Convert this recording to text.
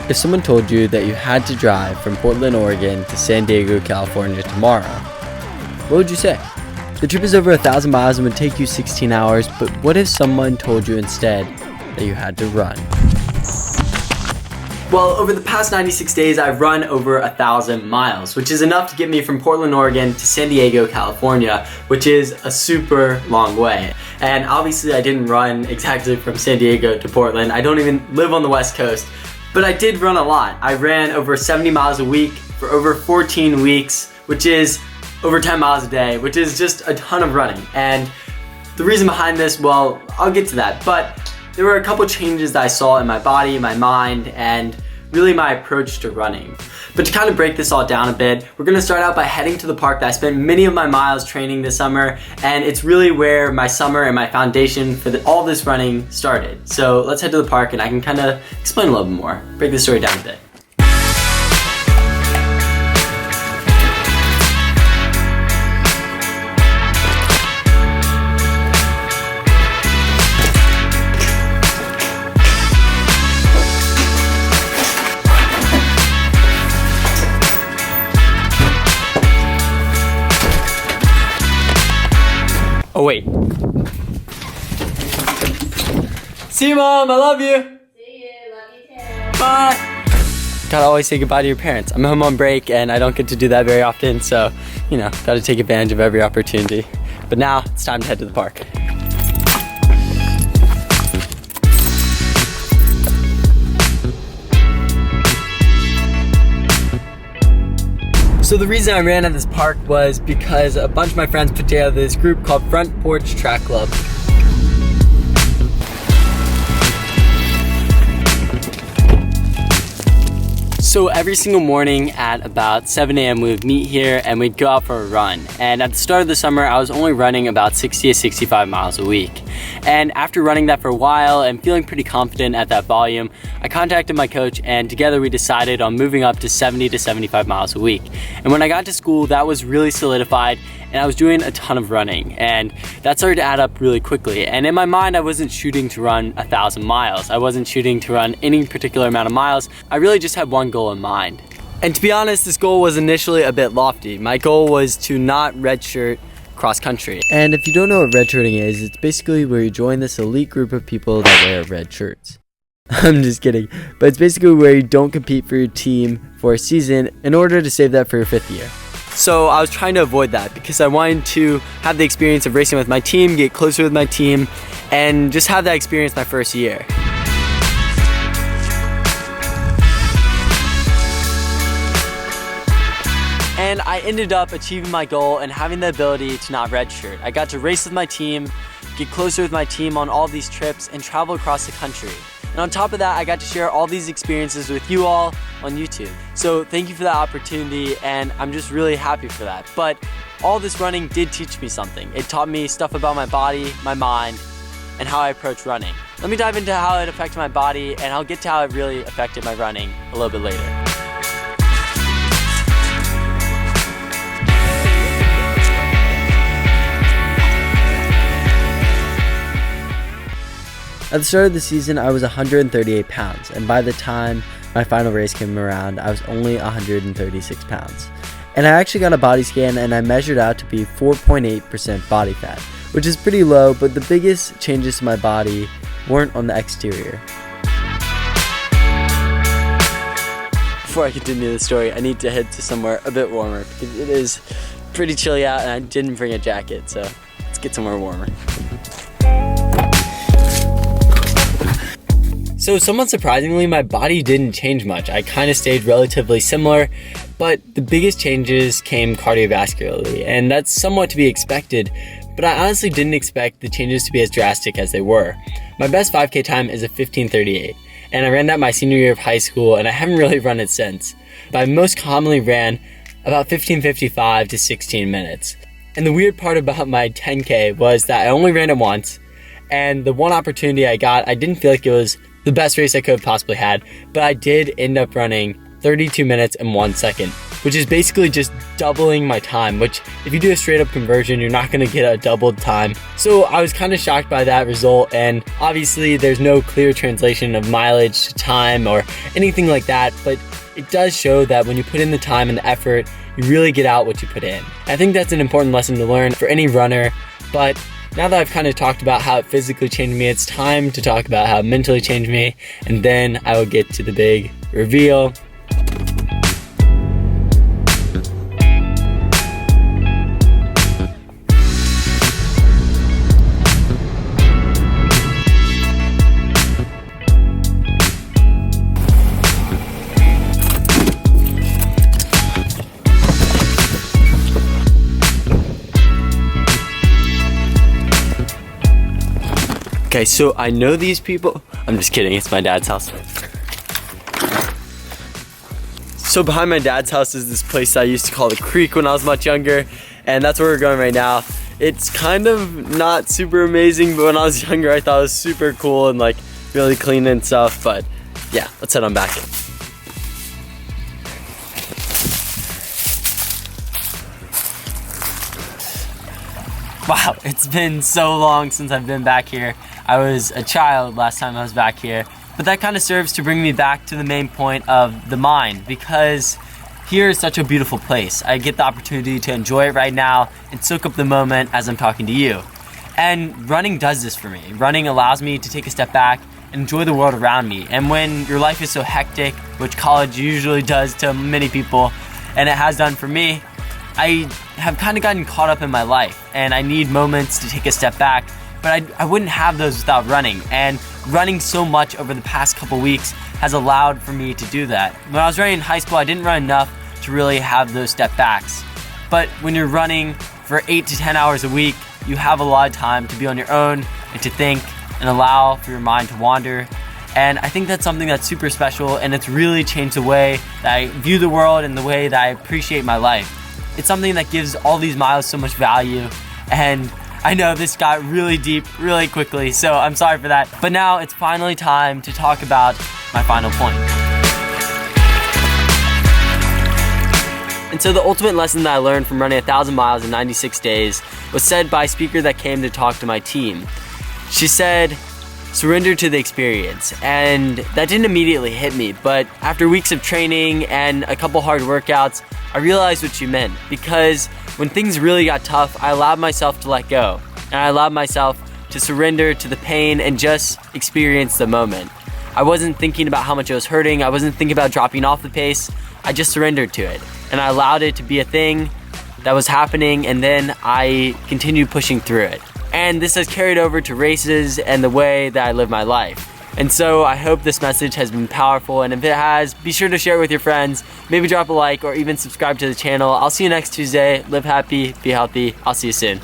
If someone told you that you had to drive from Portland, Oregon to San Diego, California tomorrow, what would you say? The trip is over 1,000 miles and would take you 16 hours, but what if someone told you instead that you had to run? Well, over the past 96 days, I've run over 1,000 miles, which is enough to get me from Portland, Oregon to San Diego, California, which is a super long way. And obviously I didn't run exactly from San Diego to Portland. I don't even live on the West Coast, but I did run a lot. I ran over 70 miles a week for over 14 weeks, which is over 10 miles a day, which is just a ton of running. And the reason behind this, well, I'll get to that, but there were a couple changes that I saw in my body, my mind, and really my approach to running. But to kind of break this all down a bit, we're gonna start out by heading to the park that I spent many of my miles training this summer, and it's really where my summer and my foundation for all this running started. So let's head to the park and I can kind of explain a little bit more, break this story down a bit. Oh wait. See you, Mom, I love you. See you, love you too. Bye. Gotta always say goodbye to your parents. I'm home on break and I don't get to do that very often, so, gotta take advantage of every opportunity. But now, it's time to head to the park. So the reason I ran at this park was because a bunch of my friends put together this group called Front Porch Track Club. So every single morning at about 7 a.m. we would meet here and we'd go out for a run. And at the start of the summer, I was only running about 60 to 65 miles a week. And after running that for a while and feeling pretty confident at that volume, I contacted my coach and together we decided on moving up to 70 to 75 miles a week. And when I got to school, that was really solidified and I was doing a ton of running and that started to add up really quickly. And in my mind, I wasn't shooting to run 1,000 miles. I wasn't shooting to run any particular amount of miles. I really just had one goal in mind. And to be honest, this goal was initially a bit lofty. My goal was to not redshirt cross country. And if you don't know what redshirting is, it's basically where you join this elite group of people that wear red shirts. I'm just kidding. But it's basically where you don't compete for your team for a season in order to save that for your 5th year. So I was trying to avoid that because I wanted to have the experience of racing with my team, get closer with my team, and just have that experience my first year. And I ended up achieving my goal and having the ability to not redshirt. I got to race with my team, get closer with my team on all these trips, and travel across the country. And on top of that, I got to share all these experiences with you all on YouTube. So thank you for that opportunity, and I'm just really happy for that. But all this running did teach me something. It taught me stuff about my body, my mind, and how I approach running. Let me dive into how it affected my body, and I'll get to how it really affected my running a little bit later. At the start of the season, I was 138 pounds, and by the time my final race came around, I was only 136 pounds. And I actually got a body scan and I measured out to be 4.8% body fat, which is pretty low, but the biggest changes to my body weren't on the exterior. Before I continue the story, I need to head to somewhere a bit warmer because it is pretty chilly out and I didn't bring a jacket, so let's get somewhere warmer. So somewhat surprisingly, my body didn't change much. I kind of stayed relatively similar, but the biggest changes came cardiovascularly, and that's somewhat to be expected, but I honestly didn't expect the changes to be as drastic as they were. My best 5K time is a 15:38, and I ran that my senior year of high school, and I haven't really run it since. But I most commonly ran about 15:55 to 16 minutes. And the weird part about my 10K was that I only ran it once, and the one opportunity I got, I didn't feel like it was the best race I could have possibly had, but I did end up running 32 minutes and 1 second, which is basically just doubling my time, which if you do a straight up conversion, you're not gonna get a doubled time. So I was kind of shocked by that result, and obviously there's no clear translation of mileage to time or anything like that, but it does show that when you put in the time and the effort, you really get out what you put in. I think that's an important lesson to learn for any runner, but now that I've kind of talked about how it physically changed me, it's time to talk about how it mentally changed me, and then I will get to the big reveal. Okay, so I know these people. I'm just kidding, it's my dad's house. So behind my dad's house is this place I used to call the Creek when I was much younger, and that's where we're going right now. It's kind of not super amazing, but when I was younger I thought it was super cool and like really clean and stuff, but yeah, let's head on back. Wow, it's been so long since I've been back here. I was a child last time I was back here, but that kind of serves to bring me back to the main point of the mind, because here is such a beautiful place. I get the opportunity to enjoy it right now and soak up the moment as I'm talking to you. And running does this for me. Running allows me to take a step back and enjoy the world around me. And when your life is so hectic, which college usually does to many people, and it has done for me, I have kind of gotten caught up in my life, and I need moments to take a step back, but I wouldn't have those without running. And running so much over the past couple weeks has allowed for me to do that. When I was running in high school, I didn't run enough to really have those step backs. But when you're running for 8 to 10 hours a week, you have a lot of time to be on your own and to think and allow for your mind to wander. And I think that's something that's super special, and it's really changed the way that I view the world and the way that I appreciate my life. It's something that gives all these miles so much value, and I know this got really deep really quickly, so I'm sorry for that. But now it's finally time to talk about my final point. And so the ultimate lesson that I learned from running 1,000 miles in 96 days was said by a speaker that came to talk to my team. She said, "Surrender to the experience." And that didn't immediately hit me, but after weeks of training and a couple hard workouts, I realized what she meant, because when things really got tough, I allowed myself to let go, and I allowed myself to surrender to the pain and just experience the moment. I wasn't thinking about how much it was hurting, I wasn't thinking about dropping off the pace, I just surrendered to it, and I allowed it to be a thing that was happening, and then I continued pushing through it. And this has carried over to races and the way that I live my life. And so I hope this message has been powerful, and if it has, be sure to share it with your friends, maybe drop a like or even subscribe to the channel. I'll see you next Tuesday. Live happy, be healthy. I'll see you soon.